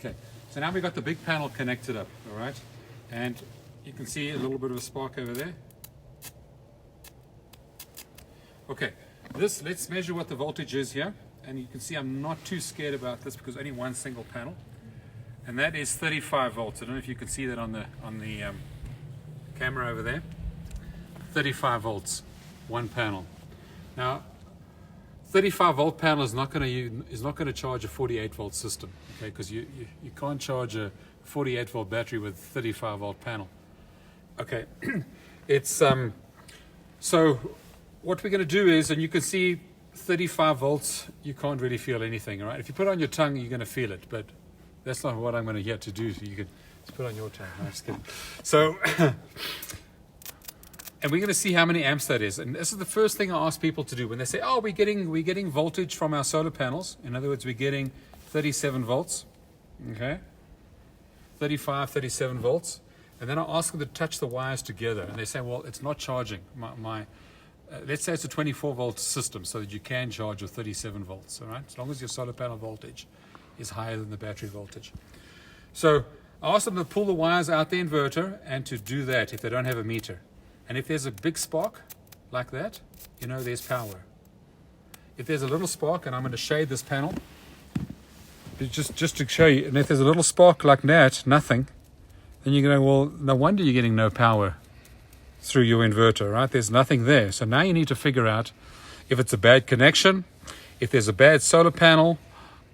Okay, so now we've got the big panel connected up, all right? And you can see a little bit of a spark over there. Okay, let's measure what the voltage is here. And you can see I'm not too scared about this because only one single panel. And that is 35 volts. I don't know if you can see that on the camera over there. 35 volts, one panel. Now, 35 volt panel is not going to charge a 48 volt system, okay? Because you can't charge a 48 volt battery with 35 volt panel. Okay, it's so what we're going to do is, and you can see 35 volts, you can't really feel anything, all right? If you put it on your tongue, you're going to feel it, but that's not what I'm going to get to do. So you can just put it on your tongue. No, I'm just kidding. So, and we're going to see how many amps that is. And this is the first thing I ask people to do when they say, "Oh, we're getting voltage from our solar panels." In other words, we're getting 37 volts. Okay, 35, 37 volts. And then I ask them to touch the wires together, and they say, "Well, it's not charging let's say it's a 24 volt system so that you can charge with 37 volts, all right? As long as your solar panel voltage is higher than the battery voltage." So I ask them to pull the wires out the inverter and to do that if they don't have a meter. And if there's a big spark like that, you know there's power. If there's a little spark, and I'm going to shade this panel, just to show you, and if there's a little spark like that, nothing, then you're going, well, no wonder you're getting no power through your inverter, right? There's nothing there. So now you need to figure out if it's a bad connection, if there's a bad solar panel,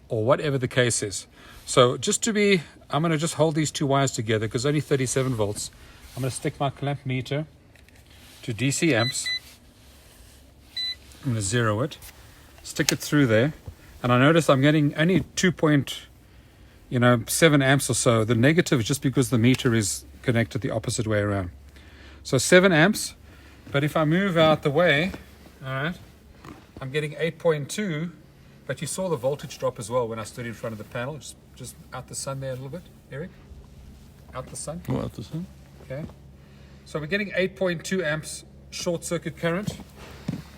or whatever the case is. So I'm going to just hold these two wires together because only 37 volts. I'm going to stick my clamp meter to DC amps. I'm going to zero it, stick it through there, and I notice I'm getting only 2.7 amps or so. The negative is just because the meter is connected the opposite way around. So 7 amps, but if I move out the way, all right, I'm getting 8.2, but you saw the voltage drop as well when I stood in front of the panel. Just out the sun there a little bit, Eric. Out the sun. Oh, out the sun. Okay. So we're getting 8.2 amps short circuit current.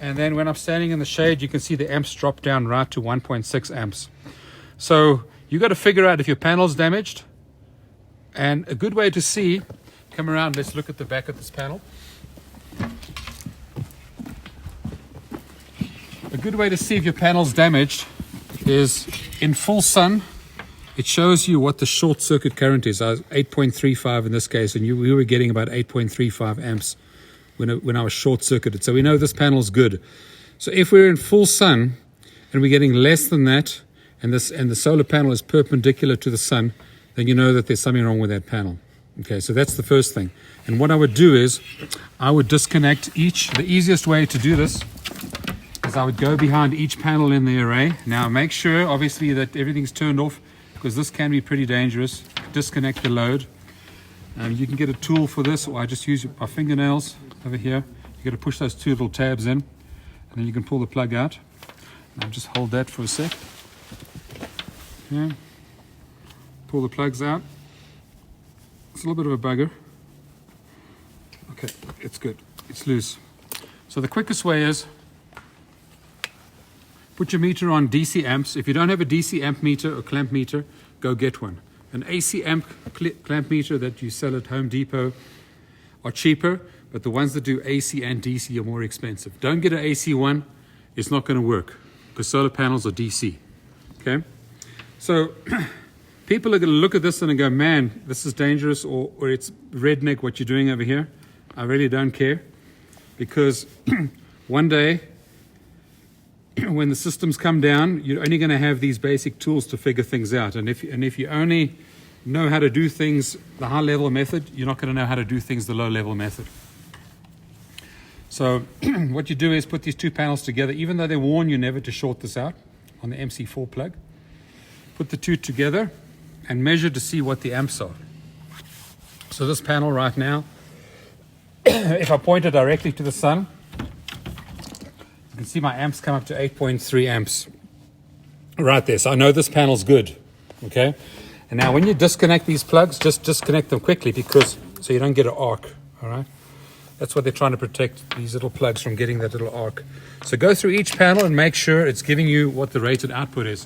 And then when I'm standing in the shade, you can see the amps drop down right to 1.6 amps. So you got to figure out if your panel's damaged. And a good way to see, come around, let's look at the back of this panel. A good way to see if your panel's damaged is in full sun. It shows you what the short circuit current is. I was 8.35 in this case, and we were getting about 8.35 amps when I was short circuited. So we know this panel is good. So if we're in full sun and we're getting less than that, and the solar panel is perpendicular to the sun, then you know that there's something wrong with that panel. Okay, so that's the first thing. And what I would do is I would disconnect each. The easiest way to do this is I would go behind each panel in the array. Now make sure, obviously, that everything's turned off because this can be pretty dangerous. Disconnect the load. You can get a tool for this, or I just use my fingernails over here. You got to push those two little tabs in, and then you can pull the plug out. And I'll just hold that for a sec. Okay. Pull the plugs out. It's a little bit of a bugger. Okay, it's good. It's loose. So the quickest way is put your meter on DC amps. If you don't have a DC amp meter or clamp meter, go get one. An AC amp clamp meter that you sell at Home Depot are cheaper, but the ones that do AC and DC are more expensive. Don't get an AC one. It's not going to work because solar panels are DC. Okay? So people are going to look at this and go, man, this is dangerous, or it's redneck what you're doing over here. I really don't care, because one day when the systems come down, you're only going to have these basic tools to figure things out. And if you only know how to do things the high-level method, you're not going to know how to do things the low-level method. So what you do is put these two panels together, even though they warn you never to short this out on the MC4 plug. Put the two together and measure to see what the amps are. So this panel right now, if I point it directly to the sun, you can see my amps come up to 8.3 amps right there. So I know this panel's good, okay? And now when you disconnect these plugs, just disconnect them quickly, because so you don't get an arc, all right? That's what they're trying to protect, these little plugs from getting that little arc. So go through each panel and make sure it's giving you what the rated output is.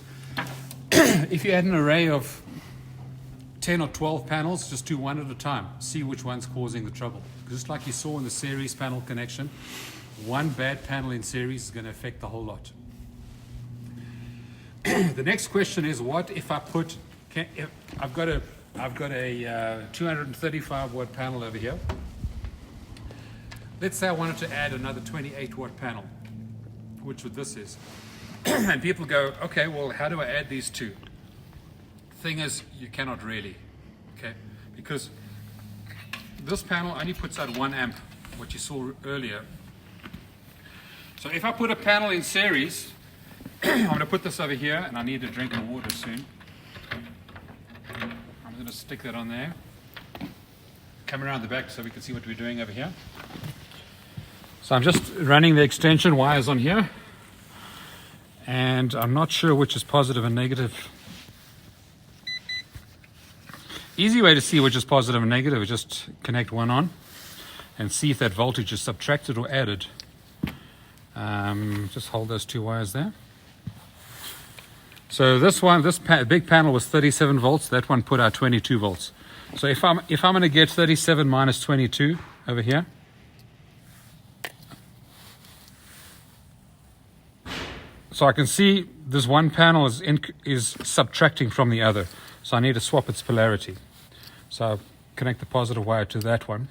If you had an array of 10 or 12 panels, just do one at a time. See which one's causing the trouble. Just like you saw in the series panel connection, one bad panel in series is going to affect the whole lot. The next question is, what if I put, I've got a 235 watt panel over here. Let's say I wanted to add another 28 watt panel, which this is. And people go, okay, well, how do I add these two? Thing is, you cannot really, okay? Because this panel only puts out 1 amp, what you saw earlier. So if I put a panel in series, I'm going to put this over here, and I need a drink of water soon. I'm going to stick that on there. Come around the back so we can see what we're doing over here. So I'm just running the extension wires on here, and I'm not sure which is positive and negative. Easy way to see which is positive and negative is just connect one on and see if that voltage is subtracted or added. Just hold those two wires there. So this one, big panel was 37 volts. That one put out 22 volts. So if I'm going to get 37 minus 22 over here, so I can see this one panel is subtracting from the other. So I need to swap its polarity. So I'll connect the positive wire to that one.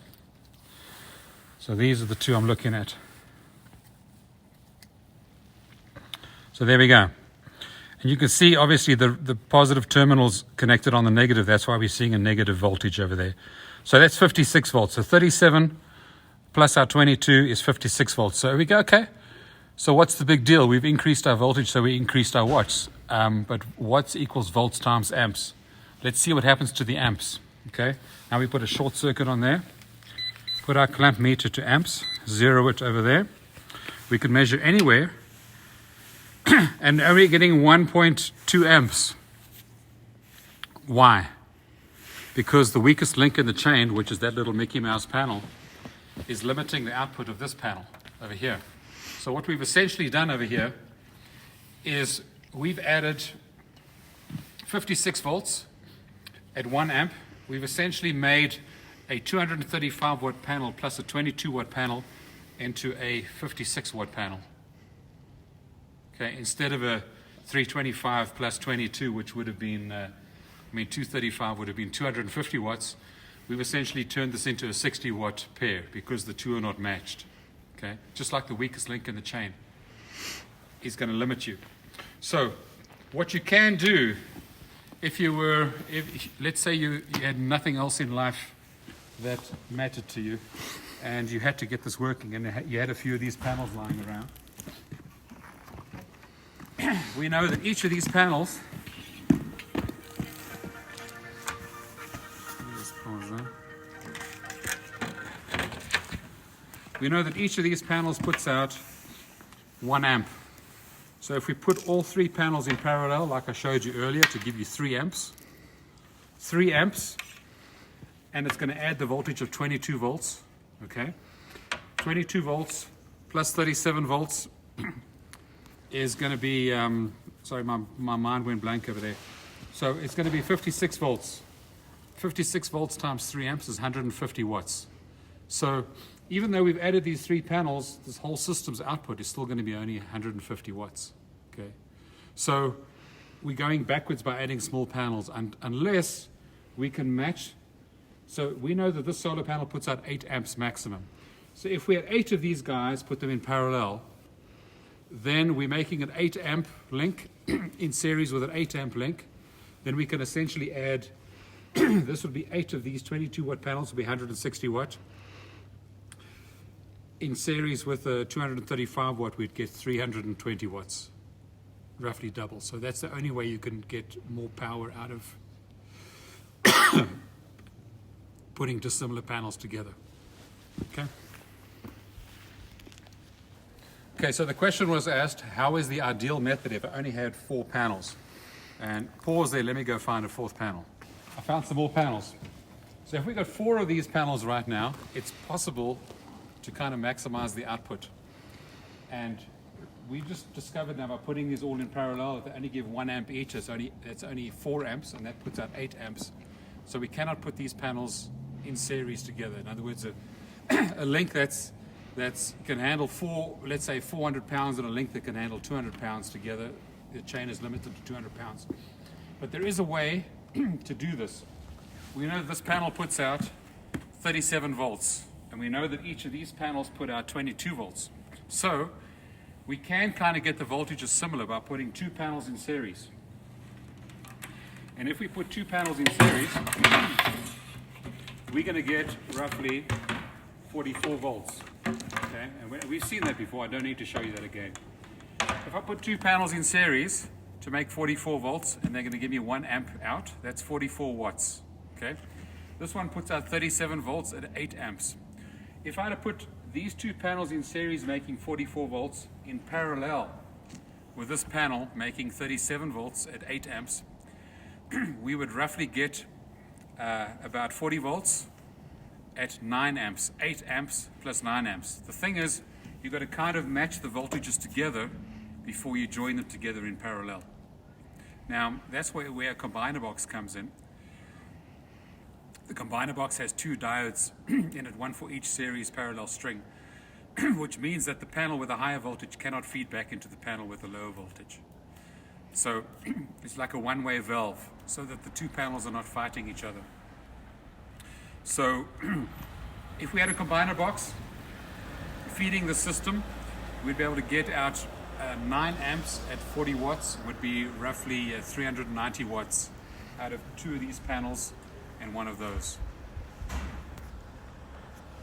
So these are the two I'm looking at. So there we go. And you can see obviously the positive terminal's connected on the negative. That's why we're seeing a negative voltage over there. So that's 56 volts. So 37 plus our 22 is 56 volts. So we go, okay. So what's the big deal? We've increased our voltage, so we increased our watts. But watts equals volts times amps. Let's see what happens to the amps. Okay, now we put a short circuit on there. Put our clamp meter to amps. Zero it over there. We can measure anywhere. And are we getting 1.2 amps? Why? Because the weakest link in the chain, which is that little Mickey Mouse panel, is limiting the output of this panel over here. So what we've essentially done over here is we've added 56 volts at 1 amp. We've essentially made a 235 watt panel plus a 22 watt panel into a 56 watt panel. Okay, instead of a 325 plus 22, which would have been, 235 would have been 250 watts, we've essentially turned this into a 60 watt pair because the two are not matched. Okay, just like the weakest link in the chain is going to limit you. So what you can do, if let's say you had nothing else in life that mattered to you and you had to get this working and you had a few of these panels lying around, we know that each of these panels, puts out 1 amp. So if we put all 3 panels in parallel, like I showed you earlier, to give you 3 amps, and it's going to add the voltage of 22 volts, okay? 22 volts plus 37 volts is going to be, sorry, my mind went blank over there. So it's going to be 56 volts. 56 volts times 3 amps is 150 watts. So even though we've added these 3 panels, this whole system's output is still going to be only 150 watts. Okay, so we're going backwards by adding small panels, and unless we can match. So we know that this solar panel puts out 8 amps maximum. So if we had 8 of these guys, put them in parallel, then we're making an 8 amp link in series with an 8 amp link. Then we can essentially add, this would be 8 of these 22 watt panels, would be 160 watt. In series with a 235 watt, we'd get 320 watts, roughly double. So that's the only way you can get more power out of putting dissimilar panels together. Okay. Okay, so the question was asked, how is the ideal method if I only had 4 panels? And pause there, let me go find a 4th panel. I found some more panels. So if we got 4 of these panels right now, it's possible to kind of maximize the output. And we just discovered now by putting these all in parallel, if they only give 1 amp each, it's only 4 amps, and that puts out 8 amps. So we cannot put these panels in series together. In other words, a link that's can handle let's say 400 pounds, and a link that can handle 200 pounds together. The chain is limited to 200 pounds. But there is a way to do this. We know that this panel puts out 37 volts, and we know that each of these panels put out 22 volts. So we can kind of get the voltages similar by putting two panels in series. And if we put two panels in series, we're going to get roughly 44 volts. Okay? And we've seen that before. I don't need to show you that again. If I put two panels in series to make 44 volts, and they're going to give me 1 amp out, that's 44 watts. Okay? This one puts out 37 volts at 8 amps. If I had to put these two panels in series making 44 volts in parallel with this panel making 37 volts at 8 amps, we would roughly get about 40 volts at 9 amps, 8 amps plus 9 amps. The thing is, you've got to kind of match the voltages together before you join them together in parallel. Now, that's where a combiner box comes in. The combiner box has two diodes in it, one for each series parallel string, which means that the panel with a higher voltage cannot feed back into the panel with a lower voltage. So it's like a one-way valve, so that the two panels are not fighting each other. So if we had a combiner box feeding the system, we'd be able to get out 9 amps at 40 watts would be roughly 390 watts out of two of these panels and one of those.